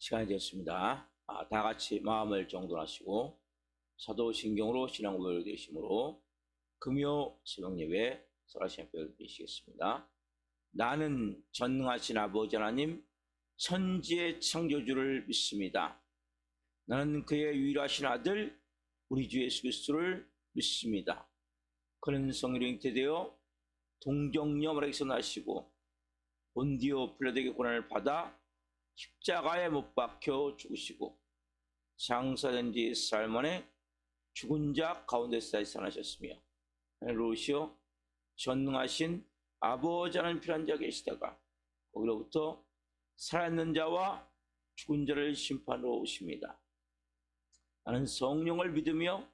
시간이 되었습니다. 다 같이 마음을 정돈하시고 사도신경으로 신앙 고백을 드리심으로 금요 새벽 예배 설하시는 뼈를 드리시겠습니다. 나는 전능하신 아버지 하나님 천지의 창조주를 믿습니다. 나는 그의 유일하신 아들 우리 주 예수 그리스도를 믿습니다. 그는 성령으로 잉태되어 동정녀 마리아에게서 나시고 본디오 빌라도에게 고난을 받아 십자가에 못 박혀 죽으시고 장사된 지 4일 만에 죽은 자 가운데서 다시 살아나셨으며 로시오 전능하신 아버지 하나님 필요한 자 계시다가 거기로부터 살아있는 자와 죽은 자를 심판으로 오십니다. 나는 성령을 믿으며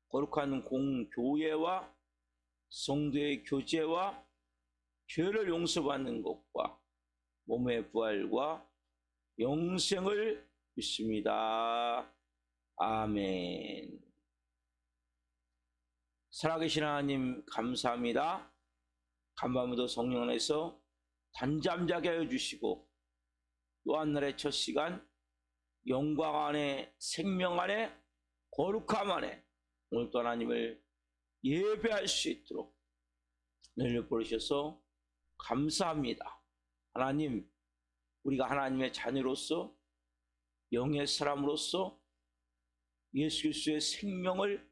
거룩한 공교회와 성도의 교제와 죄를 용서받는 것과 몸의 부활과 영생을 믿습니다. 아멘. 살아계신 하나님 감사합니다. 간밤에도 성령 안에서 단잠자게 하여 주시고 또 한 날의 첫 시간 영광 안에 생명 안에 거룩함 안에 오늘 또 하나님을 예배할 수 있도록 은혜를 부르셔서 감사합니다. 하나님, 우리가 하나님의 자녀로서 영의 사람으로서 예수 그리스도의 생명을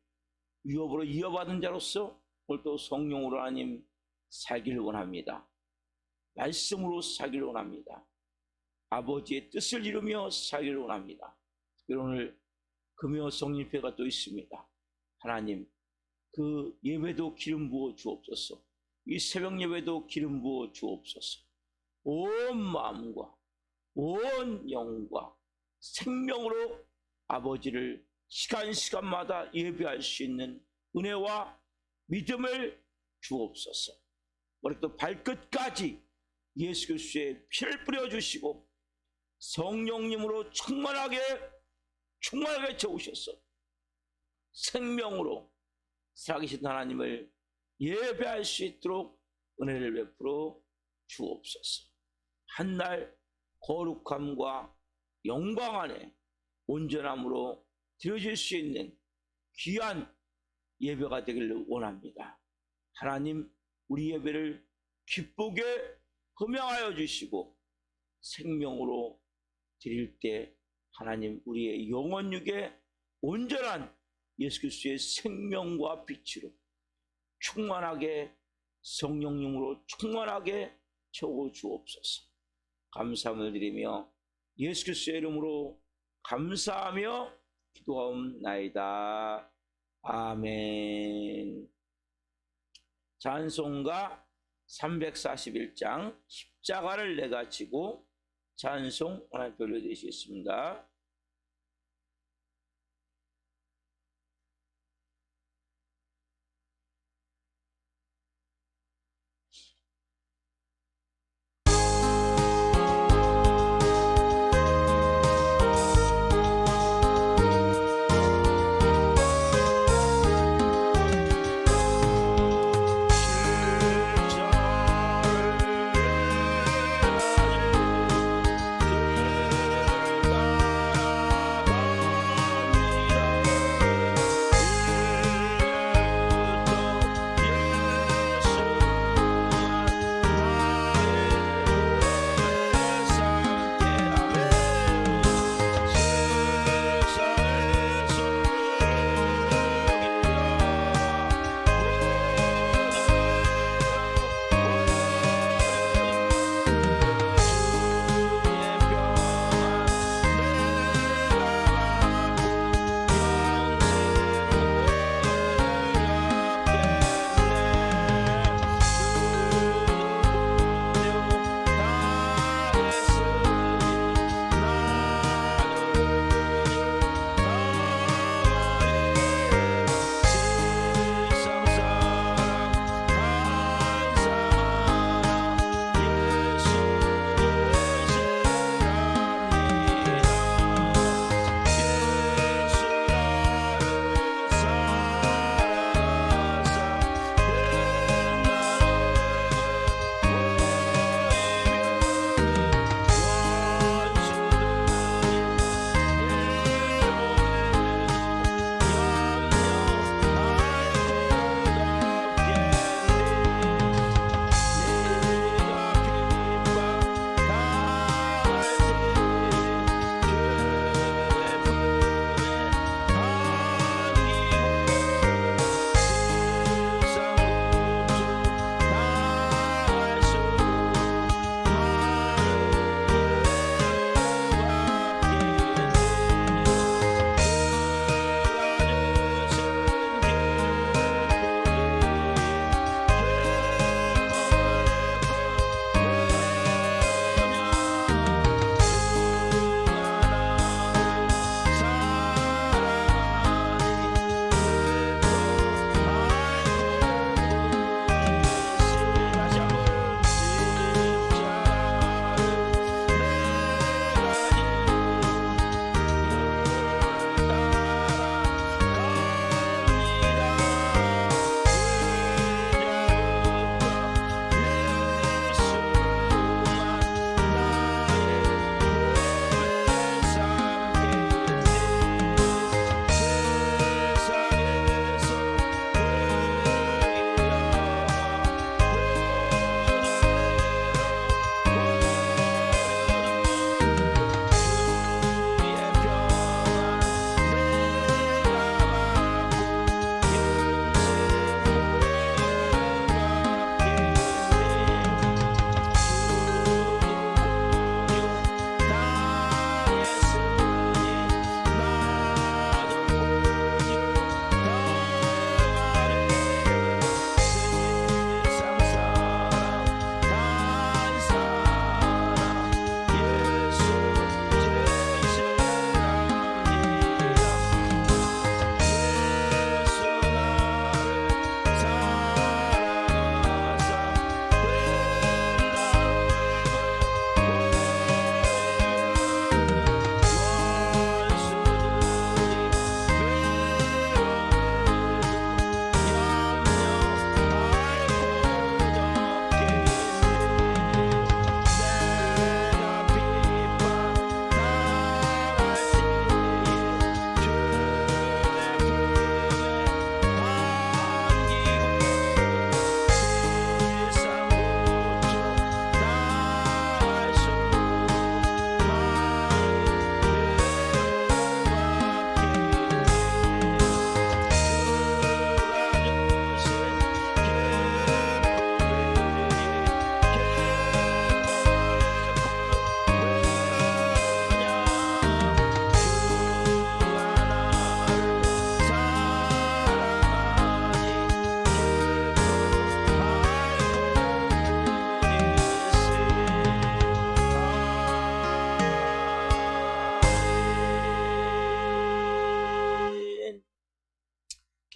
위협으로 이어받은 자로서 오늘 또 성령으로 하나님 살기를 원합니다. 말씀으로 살기를 원합니다. 아버지의 뜻을 이루며 살기를 원합니다. 오늘 금요 성령예배가 또 있습니다. 하나님, 그 예배도 기름 부어 주옵소서. 이 새벽 예배도 기름 부어 주옵소서. 온 마음과 온 영과 생명으로 아버지를 시간마다 예배할 수 있는 은혜와 믿음을 주옵소서. 머리부터 발끝까지 예수 그리스도의 피를 뿌려주시고 성령님으로 충만하게 채우셔서 생명으로 살아계신 하나님을 예배할 수 있도록 은혜를 베풀어 주옵소서. 한날 거룩함과 영광 안에 온전함으로 드려질 수 있는 귀한 예배가 되기를 원합니다. 하나님, 우리 예배를 기쁘게 흠양하여 주시고 생명으로 드릴 때 하나님 우리의 영혼육에 온전한 예수 그리스도의 생명과 빛으로 충만하게 성령님으로 충만하게 채워 주옵소서. 감사함을 드리며 예수 그리스도의 이름으로 감사하며 기도하옵나이다. 아멘. 찬송가 341장 십자가를 내가 지고 찬송 하나님 돌려드리시겠습니다.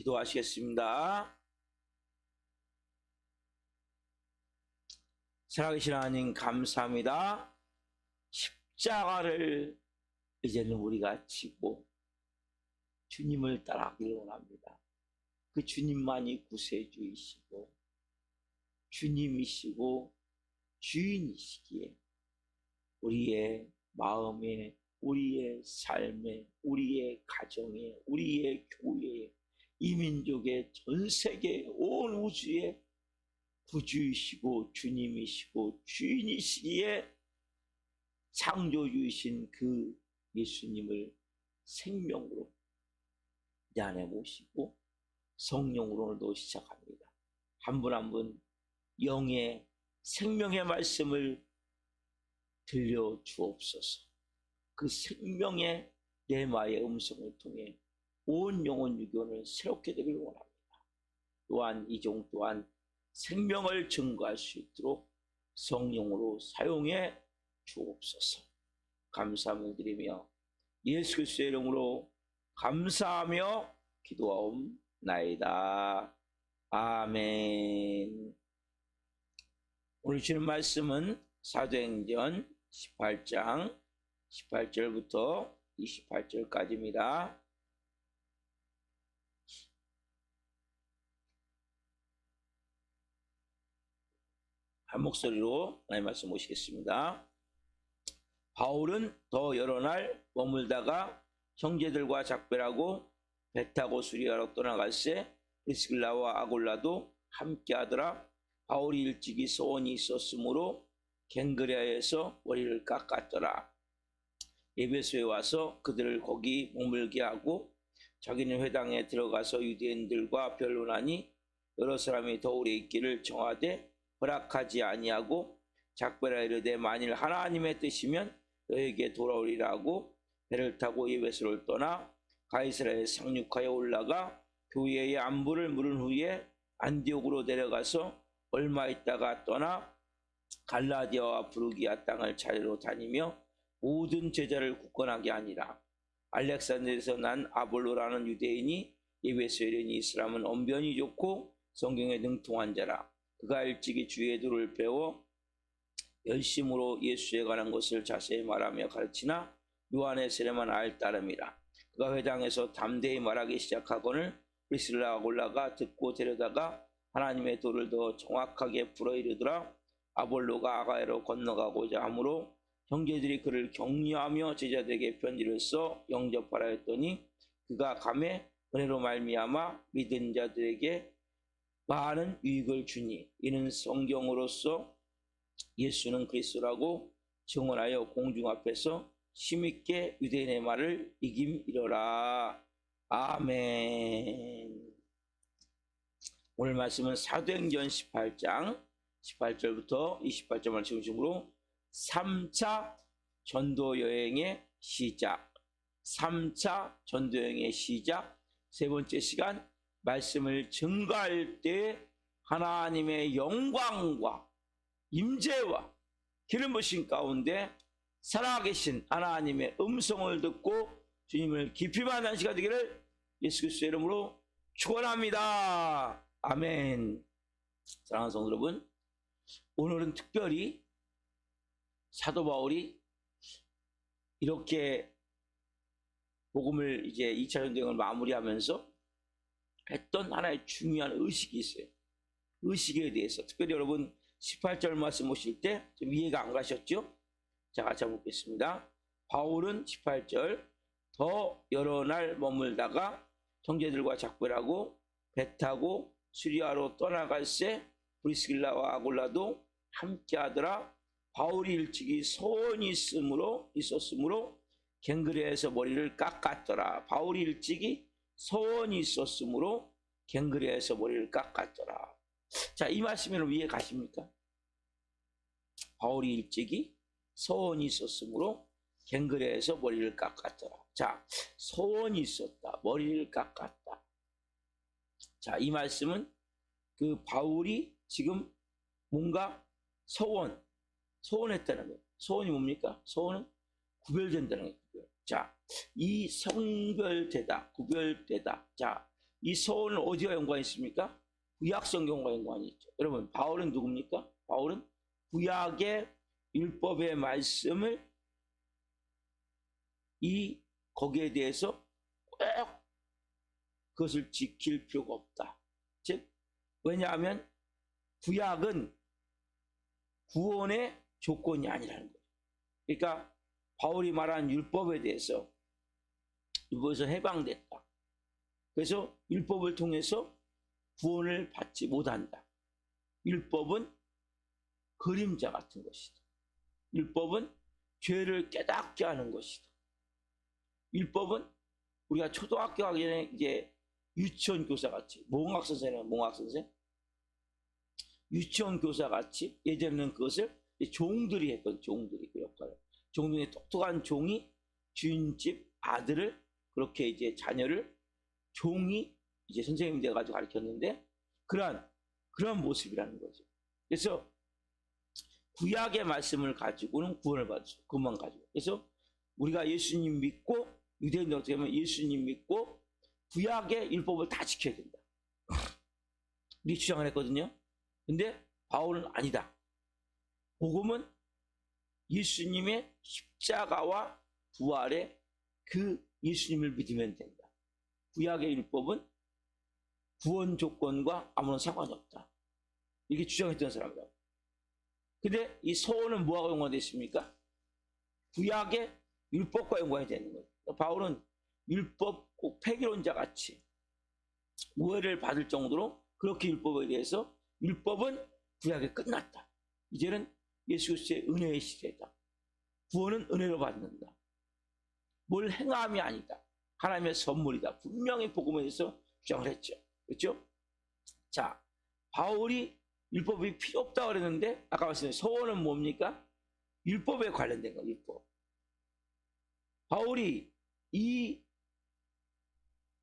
기도하시겠습니다. 살아계신 하나님 감사합니다. 십자가를 이제는 우리가 지고 주님을 따라가기를 원합니다. 그 주님만이 구세주이시고 주님이시고 주인이시기에 우리의 마음에, 우리의 삶에, 우리의 가정에, 우리의 교회에, 이 민족의 전 세계 온 우주에 구주이시고 주님이시고 주인이시기에 창조주이신 그 예수님을 생명으로 내 안에 모시고 성령으로 오늘도 시작합니다. 한 분 한 분 영의 생명의 말씀을 들려 주옵소서. 그 생명의 레마의 음성을 통해 온 영혼 유견을 새롭게 되길 원합니다. 또한 이종 또한 생명을 증거할 수 있도록 성령으로 사용해 주옵소서. 감사함을 드리며 예수 그리스도의 이름으로 감사하며 기도하옵나이다. 아멘. 오늘 주는 말씀은 사도행전 18장 18절부터 28절까지입니다. 한 목소리로 하나님 말씀 모시겠습니다. 바울은 더 여러 날 머물다가 형제들과 작별하고 배 타고 수리아로 떠나갈새 프리스길라와 아골라도 함께하더라. 바울이 일찍이 소원이 있었으므로 갱그레아에서 머리를 깎았더라. 에베소에 와서 그들을 거기 머물게 하고 자기는 회당에 들어가서 유대인들과 변론하니 여러 사람이 더 오래 있기를 청하되 허락하지 아니하고 작별하여 이르되 만일 하나님의 뜻이면 너에게 돌아오리라 하고 배를 타고 에베소를 떠나 가이사랴에 상륙하여 올라가 교회의 안부를 물은 후에 안디옥으로 내려가서 얼마 있다가 떠나 갈라디아와 부르기아 땅을 차례로 다니며 모든 제자를 굳건하게 하니라. 알렉산드리아에서 난 아볼로라는 유대인이 에베소에 이르니 이 사람은 언변이 좋고 성경에 능통한 자라. 그가 일찍이 주의 도를 배워 열심으로 예수에 관한 것을 자세히 말하며 가르치나 요한의 세례만 알 따름이라. 그가 회당에서 담대히 말하기 시작하거늘 프리스길라 아골라가 듣고 데려다가 하나님의 도를 더 정확하게 풀어이르더라. 아볼로가 아가야로 건너가고자 하므로 형제들이 그를 격려하며 제자들에게 편지를 써 영접하라 했더니 그가 감에 은혜로 말미암아 믿은 자들에게 많은 유익을 주니 이는 성경으로서 예수는 그리스도라고 증언하여 공중 앞에서 힘있게 유대인의 말을 이김이러라. 아멘. 오늘 말씀은 사도행전 18장 18절부터 28절만 중심으로 3차 전도 여행의 시작, 3차 전도 여행의 시작, 세 번째 시간 말씀을 증거할 때 하나님의 영광과 임재와 기름 부으심 가운데 살아계신 하나님의 음성을 듣고 주님을 깊이 만난 시간 되기를 예수 그리스도의 이름으로 축원합니다. 아멘. 사랑하는 성도 여러분, 오늘은 특별히 사도 바울이 이렇게 복음을 이제 2차 전쟁을 마무리하면서 했던 하나의 중요한 의식이 있어요. 의식에 대해서 특별히 여러분 18절 말씀 보실 때 좀 이해가 안 가셨죠? 자, 같이 한번 보겠습니다. 바울은 18절 더 여러 날 머물다가 형제들과 작별하고 배 타고 수리아로 떠나갈새 프리스길라와 아골라도 함께하더라. 바울이 일찍이 소원이 있었으므로 갱그레아에서 머리를 깎았더라. 바울이 일찍이 소원이 있었으므로 갱그레아에서 머리를 깎았더라. 자, 이 말씀이 이해 가십니까? 바울이 일찍이 소원이 있었으므로 갱그레아에서 머리를 깎았더라. 자, 소원이 있었다. 머리를 깎았다. 자, 이 말씀은 그 바울이 지금 뭔가 소원했다는 거예요. 소원이 뭡니까? 소원은 구별된다는 거예요. 자, 이 성별되다, 구별되다. 자, 이 소원은 어디와 연관이 있습니까? 구약 성경과 연관이 있죠. 여러분, 바울은 누굽니까? 바울은 구약의 율법의 말씀을 거기에 대해서 꼭 그것을 지킬 필요가 없다. 즉, 왜냐하면 구약은 구원의 조건이 아니라는 거예요. 그러니까 바울이 말한 율법에 대해서 율법에서 해방됐다. 그래서 율법을 통해서 구원을 받지 못한다. 율법은 그림자 같은 것이다. 율법은 죄를 깨닫게 하는 것이다. 율법은 우리가 초등학교 가기 전에 이제 유치원 교사 같이, 몽학 선생이나 몽학 선생, 유치원 교사 같이 예전에는 그것을 종들이 했던, 종들이 그 역할을, 종들의 똑똑한 종이 주인집 아들을, 그렇게 이제 자녀를 종이 이제 선생님이 돼가지고 가르쳤는데, 그런 모습이라는 거죠. 그래서 구약의 말씀을 가지고는 구원을 받을 수, 그것만 가지고. 그래서 우리가 예수님 믿고, 유대인들 어떻게 하면 예수님 믿고 구약의 율법을 다 지켜야 된다. 우리 주장을 했거든요. 근데 바울은 아니다. 복음은 예수님의 십자가와 부활의 그 예수님을 믿으면 된다. 구약의 율법은 구원 조건과 아무런 상관이 없다. 이렇게 주장했던 사람이다. 근데 이 소원은 뭐하고 연관되어 있습니까? 구약의 율법과 연관이 되는 거예요. 바울은 율법 꼭 폐기론자 같이 오해를 받을 정도로 그렇게 율법에 대해서, 율법은 구약에 끝났다. 이제는 예수 그리스도의 은혜의 시대다. 구원은 은혜로 받는다. 뭘 행함이 아니다. 하나님의 선물이다. 분명히 복음에 대해서 주장을 했죠. 그렇죠? 자, 바울이 율법이 필요 없다고 그랬는데, 아까 말씀드린 소원은 뭡니까? 율법에 관련된 거, 율법. 바울이 이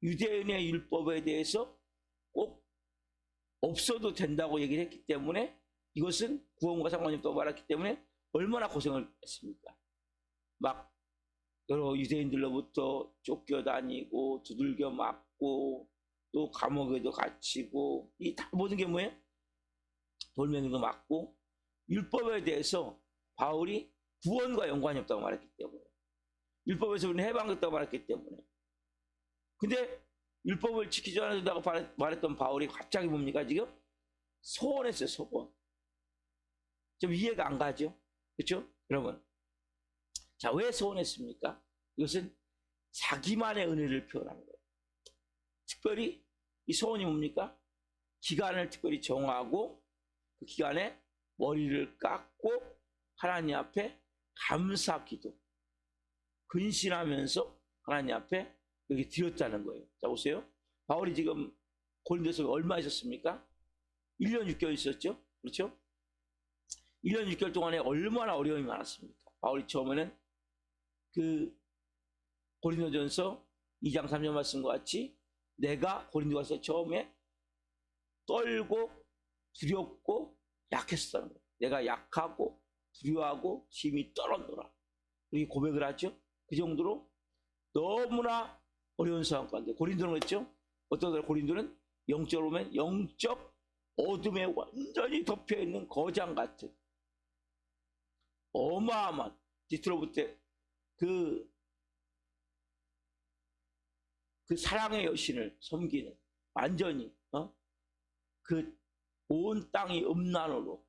유대인의 율법에 대해서 꼭 없어도 된다고 얘기를 했기 때문에, 이것은 구원과 상관이 없다고 말했기 때문에 얼마나 고생을 했습니까? 막 여러 유대인들로부터 쫓겨다니고 두들겨 맞고 또 감옥에도 갇히고, 이 다 모든 게 뭐예요? 돌멩이도 맞고, 율법에 대해서 바울이 구원과 연관이 없다고 말했기 때문에, 율법에서 우리는 해방됐다고 말했기 때문에. 근데 율법을 지키지 않는다고 말했던 바울이 갑자기 뭡니까? 지금 소원했어요. 소원. 좀 이해가 안 가죠? 그렇죠? 여러분, 자, 왜 소원했습니까? 이것은 자기만의 은혜를 표현하는 거예요. 특별히 이 소원이 뭡니까? 기간을 특별히 정하고 그 기간에 머리를 깎고 하나님 앞에 감사 기도, 근신하면서 하나님 앞에 여기 드렸다는 거예요. 자, 보세요. 바울이 지금 고린도서 얼마 있었습니까? 1년 6개월 있었죠? 그렇죠? 1년 6개월 동안에 얼마나 어려움이 많았습니까? 바울이 처음에는 그 고린도전서 2장 3절 말씀과 같이, 내가 고린도 가서 처음에 떨고 두렵고 약했었다는 거예요. 내가 약하고 두려워하고 심히 떨었노라. 이렇게 고백을 하죠. 그 정도로 너무나 어려운 상황 가운데 고린도는 그랬죠. 어떤 고린도는 영적으로 보면 영적 어둠에 완전히 덮여있는 거장 같은 어마어마한, 디트로부터 그 사랑의 여신을 섬기는, 완전히 그 온 땅이 음란으로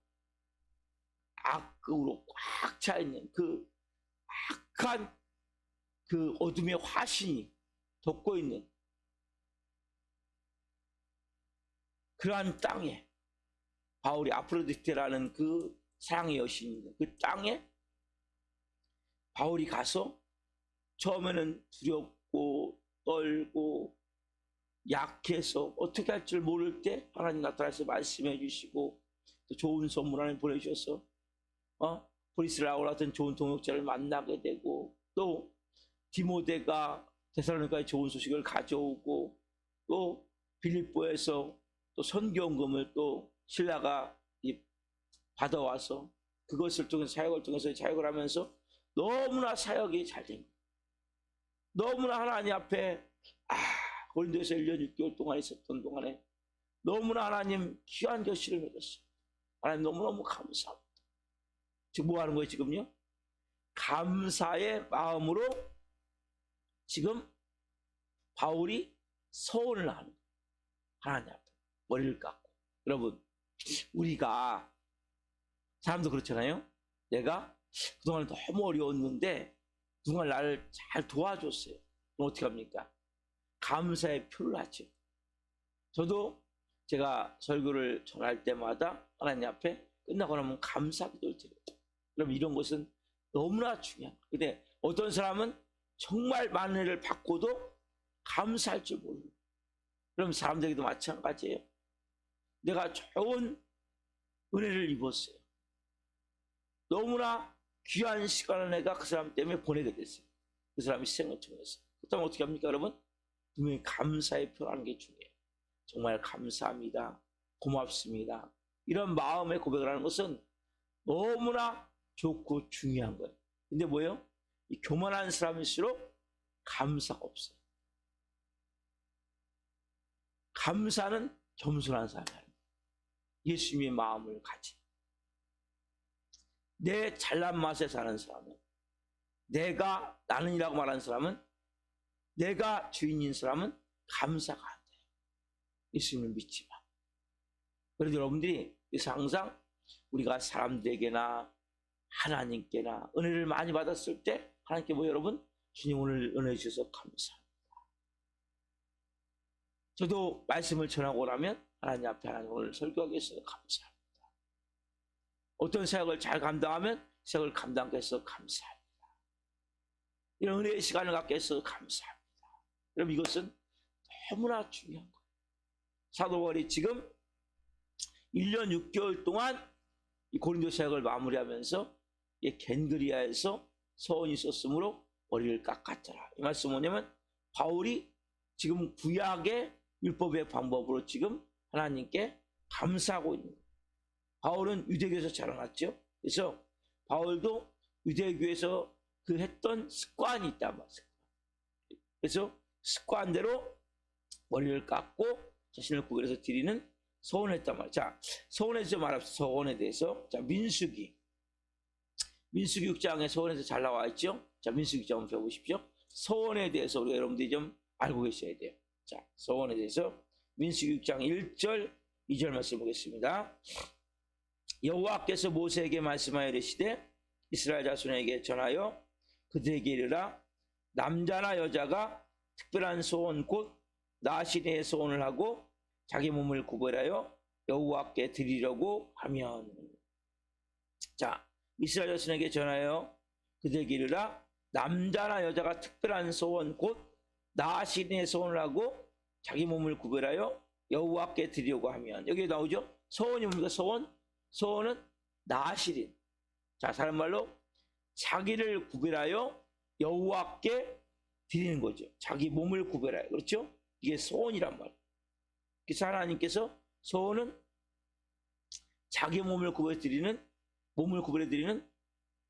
악으로 꽉 차 있는 그 악한 그 어둠의 화신이 덮고 있는 그러한 땅에, 바울이 아프로디테라는 그 사랑의 여신이 있는 그 땅에 바울이 가서 처음에는 두렵고 떨고 약해서 어떻게 할 줄 모를 때 하나님 나타나서 말씀해 주시고, 또 좋은 선물 하나 보내주셔서 브리스라고 같은 좋은 동역자를 만나게 되고, 또 디모데가 데살로니가에 좋은 소식을 가져오고, 또 빌립보에서 또 선교원금을 또 신라가 받아와서 그것을 통해서 사역을 통해서 사역을 하면서 너무나 사역이 잘 된 거예요. 너무나 하나님 앞에 고린도에서 1년 6개월 동안 있었던 동안에 너무나 하나님 귀한 결실을 맺었어요. 하나님 너무너무 감사합니다. 지금 뭐 하는 거예요 지금요? 감사의 마음으로 지금 바울이 서원을 하는 거예요. 하나님 앞에 머리를 깎고. 여러분, 우리가 사람도 그렇잖아요. 내가 그동안 너무 어려웠는데 누가 나를 잘 도와줬어요. 그럼 어떻게 합니까? 감사의 표를 하죠. 저도 제가 설교를 전할 때마다 하나님 앞에 끝나고 나면 감사 기도를 드려요. 그럼 이런 것은 너무나 중요한 거예요. 근데 어떤 사람은 정말 많은 은혜를 받고도 감사할 줄 모르고. 그럼 사람들에게도 마찬가지예요. 내가 좋은 은혜를 입었어요. 너무나 귀한 시간을 내가 그 사람 때문에 보내게 됐어요. 그 사람이 희생을 통해서. 그렇다면 어떻게 합니까 여러분? 분명히 감사의 표라는 게 중요해요. 정말 감사합니다. 고맙습니다. 이런 마음의 고백을 하는 것은 너무나 좋고 중요한 거예요. 근데 뭐예요? 이 교만한 사람일수록 감사가 없어요. 감사는 겸손한 사람이 하는 거예요. 예수님의 마음을 가진. 내 잘난 맛에 사는 사람은, 내가 나는이라고 말하는 사람은, 내가 주인인 사람은 감사가 안 돼요. 예수님을 믿지만. 그래도 여러분들이 그래서 항상 우리가 사람들에게나 하나님께나 은혜를 많이 받았을 때 하나님께 뭐 여러분, 주님 오늘 은혜 주셔서 감사합니다. 저도 말씀을 전하고 나면 하나님 앞에 하나님 오늘 설교하게 해서 감사합니다. 어떤 사역을 잘 감당하면 사역을 감당하게 해서 감사합니다. 이런 은혜의 시간을 갖게 해서 감사합니다. 그럼 이것은 너무나 중요한 거예요. 사도 바울이 지금 1년 6개월 동안 이 고린도 사역을 마무리하면서 이 겐그리아에서 서원이 있었으므로 머리를 깎았더라. 이 말씀은 뭐냐면 바울이 지금 구약의 율법의 방법으로 지금 하나님께 감사하고 있는 거예요. 바울은 유대교에서 자라났죠. 그래서 바울도 유대교에서 그 했던 습관이 있단 말이에요. 그래서 습관대로 머리를 깎고 자신을 구별해서 드리는 서원을 했단 말이에요. 자, 서원에 대해서 말합시다. 서원에 대해서. 자, 민수기 6장에 서원에 대해서 잘 나와 있죠. 자, 민수기 6장 한번 펴보십시오. 서원에 대해서 우리 여러분들이 좀 알고 계셔야 돼요. 자, 서원에 대해서 민수기 6장 1절 2절 말씀 보겠습니다. 여호와께서 모세에게 말씀하여 이르시되 이스라엘 자손에게 전하여 그들에게 이르라 남자나 여자가 특별한 소원 곧 나시리의 소원을 하고 자기 몸을 구별하여 여호와께 드리려고 하면. 자, 이스라엘 자손에게 전하여 그들에게 이르라 남자나 여자가 특별한 소원 곧 나시리의 소원을 하고 자기 몸을 구별하여 여호와께 드리려고 하면. 여기 나오죠. 소원이 뭡니까? 소원은 나시린. 자, 다른 말로 자기를 구별하여 여호와께 드리는 거죠. 자기 몸을 구별하여. 그렇죠? 이게 소원이란 말이에요. 그래서 하나님께서 소원은 자기 몸을 구별해 드리는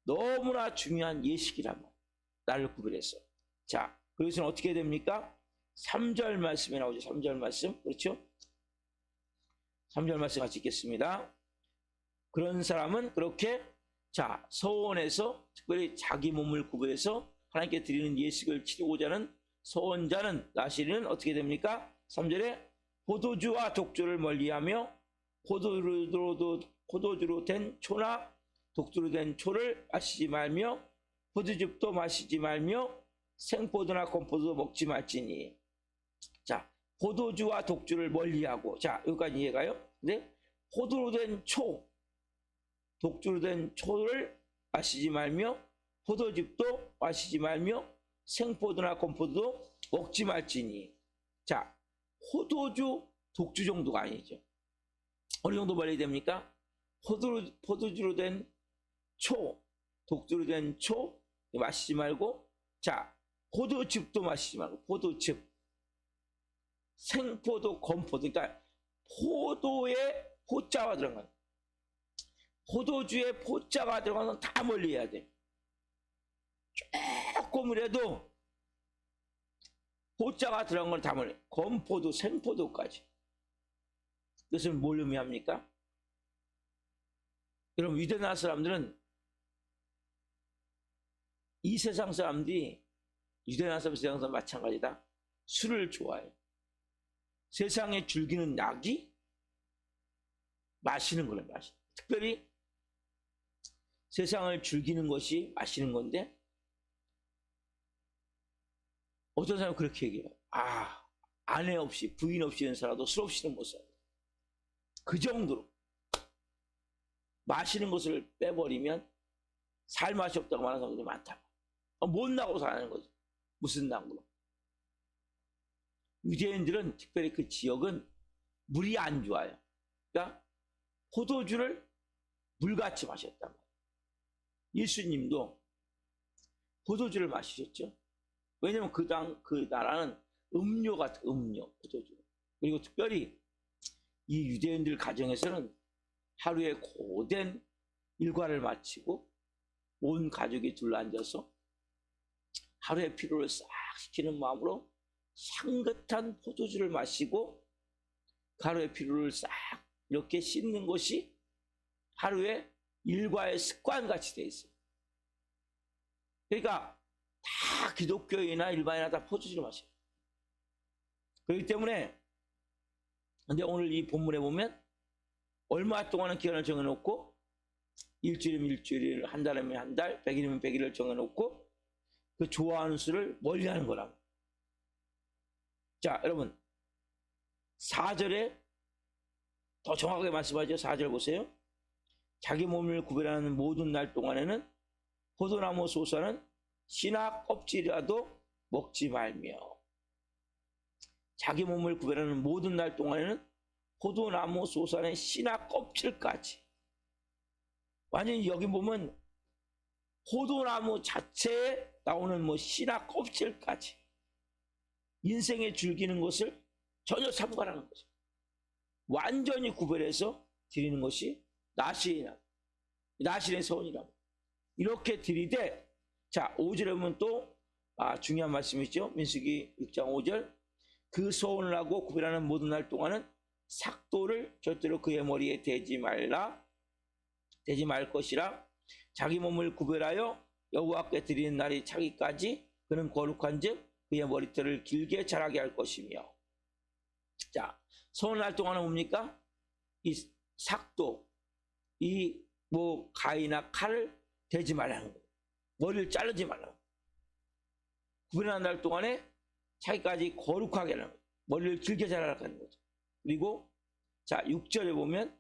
너무나 중요한 예식이란 말이에요. 나를 구별해서. 자, 그래서 어떻게 됩니까? 3절 말씀에 나오죠. 3절 말씀. 그렇죠? 3절 말씀 같이 읽겠습니다. 그런 사람은 그렇게 자, 서원에서 특별히 자기 몸을 구별해서 하나님께 드리는 예식을 치르고자 하는 서원자는 나시리는 어떻게 됩니까? 3절에 포도주와 독주를 멀리하며 포도주로 된 초나 독주로 된 초를 마시지 말며 포도즙도 마시지 말며 생포도나 건포도도 먹지 말지니. 자, 포도주와 독주를 멀리하고. 자, 여기까지 이해가요? 근데 포도로 된 초, 독주로 된 초를 마시지 말며 포도즙도 마시지 말며 생포도나 건포도도 먹지 말지니. 자, 포도주, 독주 정도가 아니죠. 어느 정도 멀리 됩니까? 포도주로 된 초, 독주로 된 초 마시지 말고, 자, 포도즙도 마시지 말고, 포도즙, 생포도, 건포도, 그러니까 포도에 포자가 들어간, 포도주에 포자가 들어간 건 다 멀리 해야 돼. 조금이라도 포자가 들어간 걸 담을 건포도, 생포도까지. 그것은 뭘 의미합니까? 여러분, 유대나 사람들은 이 세상 사람들이 유대나 사람, 세상 사람 마찬가지다. 술을 좋아해요. 세상에 즐기는 약이 마시는 거예요. 특별히 세상을 즐기는 것이 마시는 건데, 어떤 사람은 그렇게 얘기해요. 아내 없이, 부인 없이는 살아도 술 없이는 못 살아요. 그 정도로 마시는 것을 빼버리면 살 맛이 없다고 말하는 사람들이 많다. 못 나고 사는 거죠. 무슨 낙으로? 유대인들은 특별히 그 지역은 물이 안 좋아요. 그러니까 포도주를 물같이 마셨단 말이에요. 예수님도 포도주를 마시셨죠. 왜냐면 그 나라는 음료 같은 음료, 포도주. 그리고 특별히 이 유대인들 가정에서는 하루에 고된 일과를 마치고 온 가족이 둘러앉아서 하루의 피로를 싹 식히는 마음으로 향긋한 포도주를 마시고 하루의 피로를 싹 이렇게 씻는 것이 하루의 일과의 습관같이 돼 있어요. 그러니까 다 기독교인이나 일반인이나 다 포도주를 마셔요. 그렇기 때문에 근데 오늘 이 본문에 보면 얼마 동안은 기간을 정해놓고 일주일이면 일주일, 한 달이면 한 달, 100일이면 100일을 정해놓고 그 좋아하는 술을 멀리하는 거라고. 자, 여러분 4절에 더 정확하게 말씀하죠. 4절 보세요. 자기 몸을 구별하는 모든 날 동안에는 포도나무 소사는 씨나 껍질이라도 먹지 말며. 자기 몸을 구별하는 모든 날 동안에는 포도나무 소사의 씨나 껍질까지. 완전히 여기 보면 포도나무 자체에 나오는 뭐 씨나 껍질까지 인생에 즐기는 것을 전혀 삼가라는 거죠. 완전히 구별해서 드리는 것이 나신의 선이라고. 이렇게 드리되, 자 5절에 보면 또 중요한 말씀이죠. 민수기 6장 5절. 그 소원을 하고 구별하는 모든 날 동안은 삭도를 절대로 그의 머리에 대지 말 것이라. 자기 몸을 구별하여 여호와께 드리는 날이 차기까지 그는 거룩한즉 그의 머리털을 길게 자라게 할 것이며. 자, 소원할 동안은 뭡니까? 이 삭도, 이 뭐 가위나 칼을 대지 말라는 거예요. 머리를 자르지 말라는 거예요. 구별하는 날 동안에 차기까지 거룩하게 하는 거예요. 머리를 길게 자라게 하는 거죠. 그리고 자 6절에 보면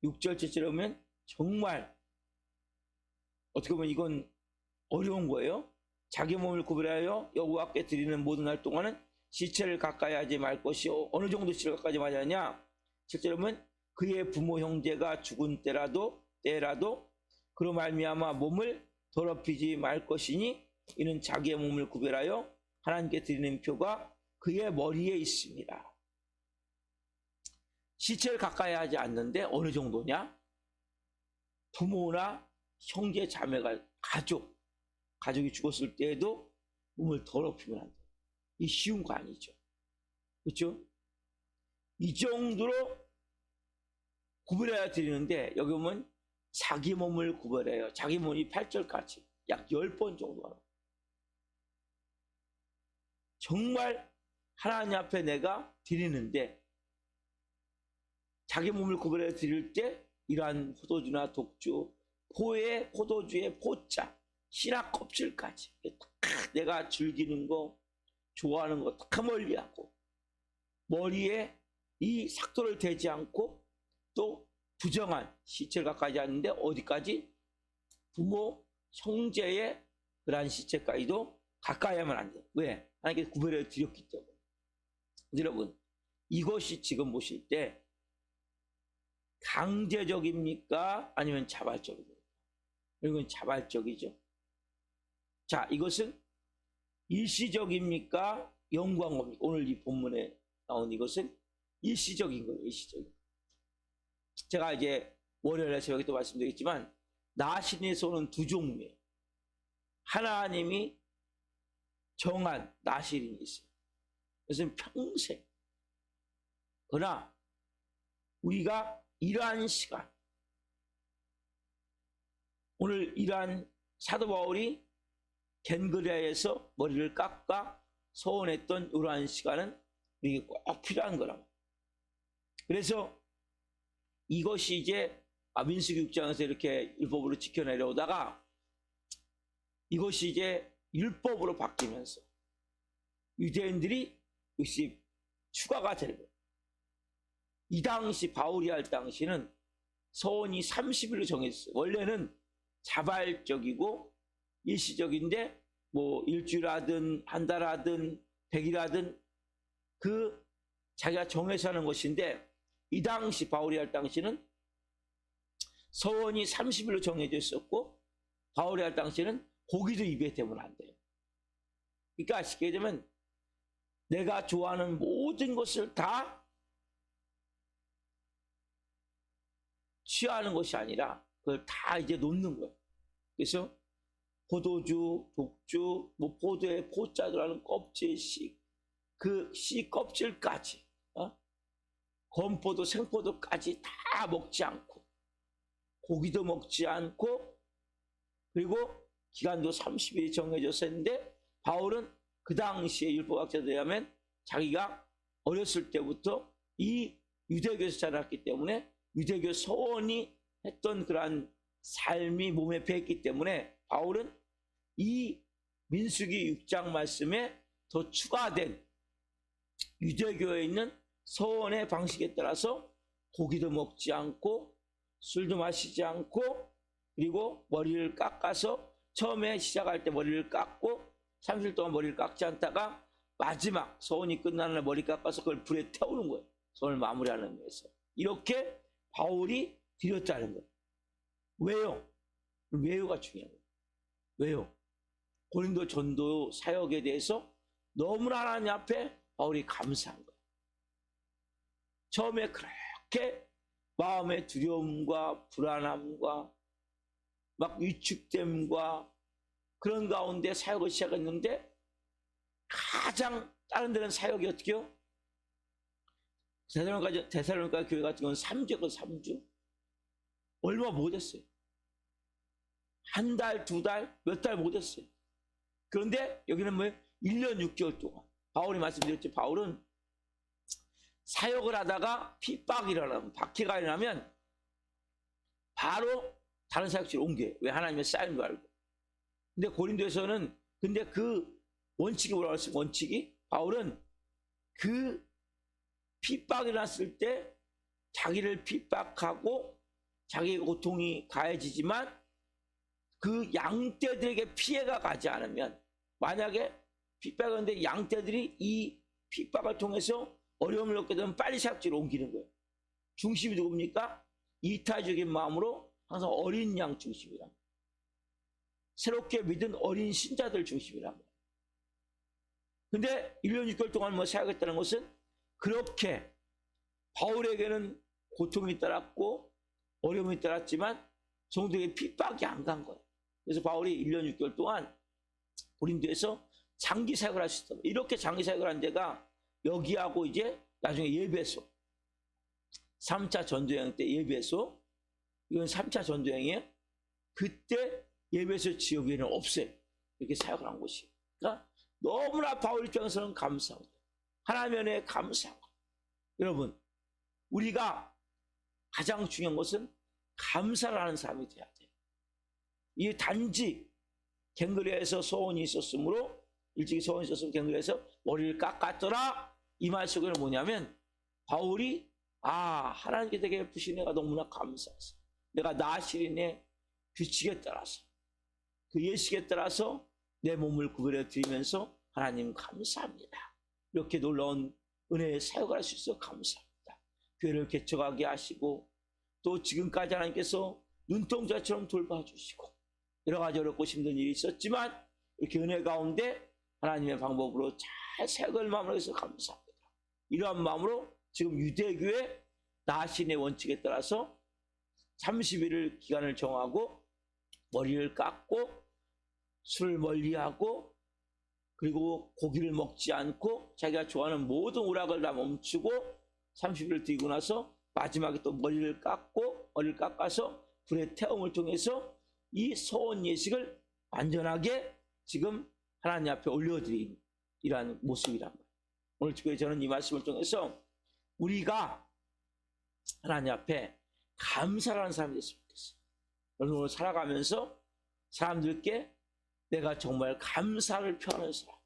6절 7절에 보면 정말 어떻게 보면 이건 어려운 거예요. 자기 몸을 구별하여 여호와께 드리는 모든 날 동안은 시체를 가까이 하지 말 것이요. 어느 정도 시체를 가까이 하지 말냐냐. 7절에 보면 그의 부모 형제가 죽은 때라도 그로 말미암아 몸을 더럽히지 말 것이니 이는 자기의 몸을 구별하여 하나님께 드리는 표가 그의 머리에 있습니다. 시체를 가까이 하지 않는데 어느 정도냐? 부모나 형제 자매가 가족이 죽었을 때에도 몸을 더럽히면 안 돼요. 이 쉬운 거 아니죠. 그렇죠? 이 정도로 구별해야 드리는데 여기 보면 자기 몸을 구별해요. 자기 몸이 8절까지 약 10번 정도 하는. 정말 하나님 앞에 내가 드리는데 자기 몸을 구별해 드릴 때 이러한 포도주나 독주, 포도주의 포자, 씨나 껍질까지 내가 즐기는 거, 좋아하는 거 다 멀리하고 머리에 이 삭도를 대지 않고 또 부정한 시체를 가까이 하는데 어디까지? 부모, 형제의 그러한 시체까지도 가까이 하면 안 돼요. 왜? 하나님께 구별해 드렸기 때문에. 여러분 이것이 지금 보실 때 강제적입니까? 아니면 자발적입니까? 이건 자발적이죠. 자, 이것은 일시적입니까? 영구한 겁니까? 오늘 이 본문에 나온 이것은 일시적인 거예요. 일시적인. 제가 이제 월요일에 새벽에 또 말씀드렸지만 나신의 소는 두 종류예요. 하나님이 정한 나신이 있어요. 그것은 평생. 그러나 우리가 이러한 시간, 오늘 이러한 사도 바울이 겐그레아에서 머리를 깎아 서원했던 이러한 시간은 우리에게 꼭 필요한 거라고. 그래서 이것이 이제 민수기 6장에서 이렇게 율법으로 지켜내려오다가 이것이 이제 율법으로 바뀌면서 유대인들이 역시 추가가 되는 거예요. 이 당시 바울이 할 당시는 서원이 30일로 정해졌어요. 원래는 자발적이고 일시적인데 뭐 일주일 하든 한 달 하든 100일 하든 그 자기가 정해서 하는 것인데, 이 당시 바울이 할 당시는 서원이 30일로 정해져 있었고 바울이 할 당시는 고기도 입에 대면 안 돼요. 그러니까 쉽게 얘기하면 내가 좋아하는 모든 것을 다 취하는 것이 아니라 그걸 다 이제 놓는 거예요. 그래서 포도주, 독주, 뭐 포도의 포자들하는 껍질, 그 씨 껍질까지, 건포도, 생포도까지 다 먹지 않고, 고기도 먹지 않고, 그리고 기간도 30일이 정해졌었는데, 바울은 그 당시에 율법학자들에 의하면 자기가 어렸을 때부터 이 유대교에서 자랐기 때문에 유대교 서원이 했던 그러한 삶이 몸에 배었기 때문에 바울은 이 민수기 6장 말씀에 더 추가된 유대교에 있는 서원의 방식에 따라서 고기도 먹지 않고 술도 마시지 않고, 그리고 머리를 깎아서 처음에 시작할 때 머리를 깎고 30일 동안 머리를 깎지 않다가 마지막 서원이 끝나는 날 머리 깎아서 그걸 불에 태우는 거예요. 서원을 마무리하는 거에서. 이렇게 바울이 드렸다는 거예요. 왜요? 왜요가 중요한 거예요. 왜요? 고린도 전도 사역에 대해서 너무나 하나님 앞에 바울이 감사한 거예요. 처음에 그렇게 마음의 두려움과 불안함과 막 위축됨과 그런 가운데 사역을 시작했는데, 가장 다른 데는 사역이 어떻게 해요? 데살로니가 교회 같은 건 3주거든. 3주 얼마 못했어요. 한 달, 두 달, 몇 달 못했어요. 그런데 여기는 뭐예요? 1년 6개월 동안. 바울이 말씀드렸죠. 바울은 사역을 하다가 핍박이 일어나면, 박해가 일어나면 바로 다른 사역지로 옮겨요. 왜? 하나님의 쌓인 줄 알고. 근데 고린도에서는, 근데 그 원칙이 뭐라고 했어요? 원칙이? 바울은 그 핍박이 났을 때 자기를 핍박하고 자기의 고통이 가해지지만 그 양떼들에게 피해가 가지 않으면, 만약에 핍박을 하는데 양떼들이 이 핍박을 통해서 어려움을 겪게 되면 빨리 사역지로 옮기는 거예요. 중심이 누굽니까? 이타적인 마음으로 항상 어린 양 중심이란, 새롭게 믿은 어린 신자들 중심이란 말이에요. 근데 1년 6개월 동안 뭐 사역했다는 것은 그렇게 바울에게는 고통이 따랐고 어려움이 따랐지만 성도에게 핍박이 안 간 거예요. 그래서 바울이 1년 6개월 동안 고린도에서 장기 사역을 할 수 있다. 이렇게 장기 사역을 한 데가 여기하고 이제 나중에 예배소, 3차 전도여행 때 예배소, 이건 3차 전도여행이에요. 그때 예배소 지역에는 없어요. 이렇게 사역을 한 곳이. 그러니까 너무나 바울 입장에서는 감사합니다. 하나님의 은혜에 감사합니다. 여러분, 우리가 가장 중요한 것은 감사를 하는 사람이 돼야 돼요. 이 단지 갱그레아에서 소원이 있었으므로, 일찍이 소원이 있었으면 갱그레아에서 머리를 깎았더라, 이 말 속에는 뭐냐면 바울이 하나님께 되게 베푸신 내가 너무나 감사해서 내가 나시린의 규칙에 따라서 그 예식에 따라서 내 몸을 구별해 드리면서 하나님 감사합니다. 이렇게 놀라운 은혜의 사역을 할 수 있어 감사합니다. 교회를 개척하게 하시고 또 지금까지 하나님께서 눈동자처럼 돌봐주시고 여러 가지 어렵고 힘든 일이 있었지만 이렇게 은혜 가운데 하나님의 방법으로 잘 사역을 마무리해서 감사합니다. 이러한 마음으로 지금 유대교의 나신의 원칙에 따라서 30일을 기간을 정하고 머리를 깎고 술을 멀리하고 그리고 고기를 먹지 않고 자기가 좋아하는 모든 오락을 다 멈추고 30일을 드리고 나서 마지막에 또 머리를 깎아서 불의 태움을 통해서 이 소원 예식을 완전하게 지금 하나님 앞에 올려드린 이러한 모습이란 말이에요. 오늘 특별히 저는 이 말씀을 통해서 우리가 하나님 앞에 감사하는 사람이 됐으면 좋겠어요. 오늘 살아가면서 사람들께 내가 정말 감사를 표하는 사람,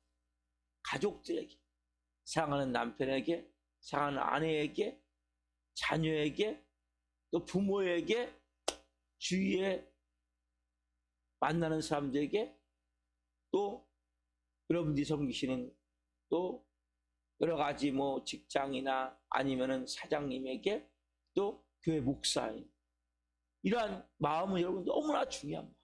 가족들에게, 사랑하는 남편에게, 사랑하는 아내에게, 자녀에게, 또 부모에게, 주위에 만나는 사람들에게, 또 여러분들이 섬기시는 또 여러 가지 뭐 직장이나 아니면은 사장님에게, 또 교회 목사님, 이러한 마음은 여러분 너무나 중요한 마음.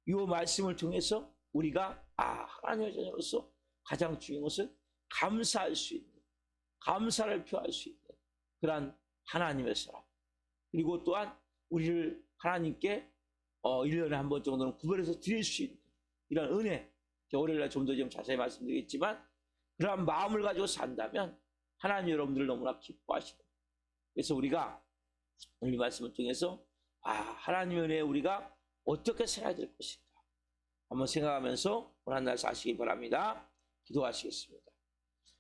이 말씀을 통해서 우리가 하나님의 자녀로서 가장 중요한 것은 감사할 수 있는, 감사를 표할 수 있는 그러한 하나님의 사람, 그리고 또한 우리를 하나님께 1년에 한 번 정도는 구별해서 드릴 수 있는 이런 은혜, 월요일날 좀 더 좀 자세히 말씀드리겠지만 그러한 마음을 가지고 산다면 하나님 여러분들을 너무나 기뻐하시는. 그래서 우리가 오늘 이 말씀을 통해서 하나님의 은혜에 우리가 어떻게 살아야 될 것인가 한번 생각하면서 오늘 한 날 사시기 바랍니다. 기도하시겠습니다.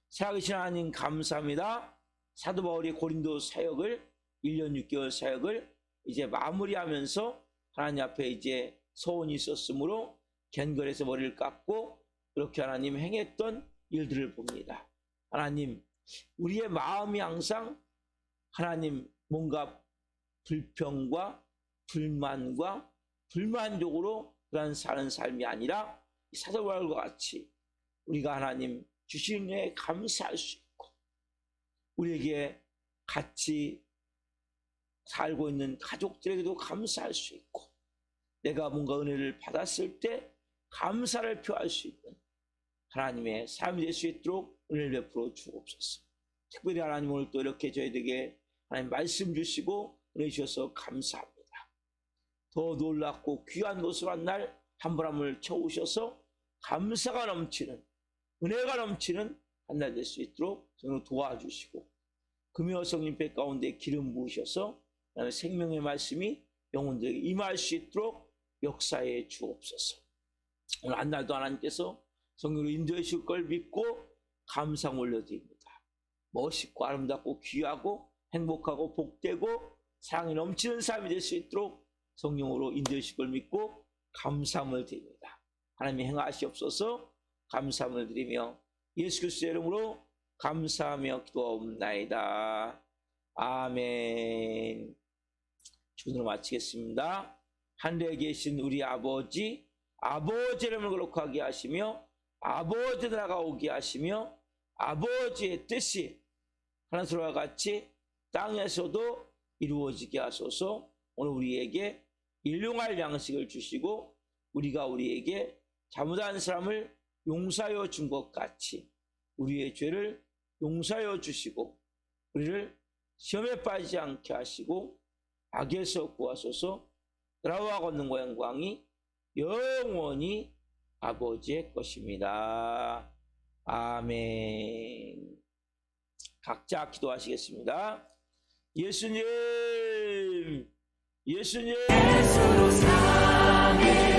살아계신 하나님 감사합니다. 사도 바울이 고린도 사역을 1년 6개월 사역을 이제 마무리하면서 하나님 앞에 이제 소원이 있었으므로 견걸에서 머리를 깎고 그렇게 하나님 행했던 일들을 봅니다. 하나님, 우리의 마음이 항상 하나님 뭔가 불평과 불만과 불만족으로 그런 사는 삶이 아니라 사도 바울과 같이 우리가 하나님 주신 은혜에 감사할 수 있고 우리에게 같이 살고 있는 가족들에게도 감사할 수 있고 내가 뭔가 은혜를 받았을 때 감사를 표할 수 있는 하나님의 삶이 될 수 있도록 은혜를 베풀어 주옵소서. 특별히 하나님 오늘 또 이렇게 저희들에게 하나님 말씀 주시고 은혜 주셔서 감사합니다. 더 놀랍고 귀한 것으로 한 날 한 분 한 분을 채우셔서 감사가 넘치는 은혜가 넘치는 한 날 될 수 있도록 저를 도와주시고 금요 성령님 가운데 기름 부으셔서 나는 생명의 말씀이 영혼들에게 임할 수 있도록 역사해 주옵소서. 오늘 한 날도 하나님께서 성령으로 인도해 주실 걸 믿고 감상 올려드립니다. 멋있고 아름답고 귀하고 행복하고 복되고 사랑이 넘치는 삶이 될 수 있도록 성령으로 인도해 주실 걸 믿고 감사함을 드립니다. 하나님이 행하시옵소서. 감사함을 드리며 예수 그리스도의 이름으로 감사하며 기도하옵나이다. 아멘. 주문으로 마치겠습니다. 하늘에 계신 우리 아버지, 아버지 이름을 거룩하게 하시며 아버지 나라가 오게 하시며 아버지의 뜻이 하늘과 같이 땅에서도 이루어지게 하소서. 오늘 우리에게 일용할 양식을 주시고 우리가 우리에게 잘못한 사람을 용서하여 준 것 같이 우리의 죄를 용서하여 주시고 우리를 시험에 빠지지 않게 하시고 악에서 구하소서. 나라와 권능과 영광이 영원히 아버지의 것입니다. 아멘. 각자 기도하시겠습니다. 예수님, 예수님, 예수로 사랑해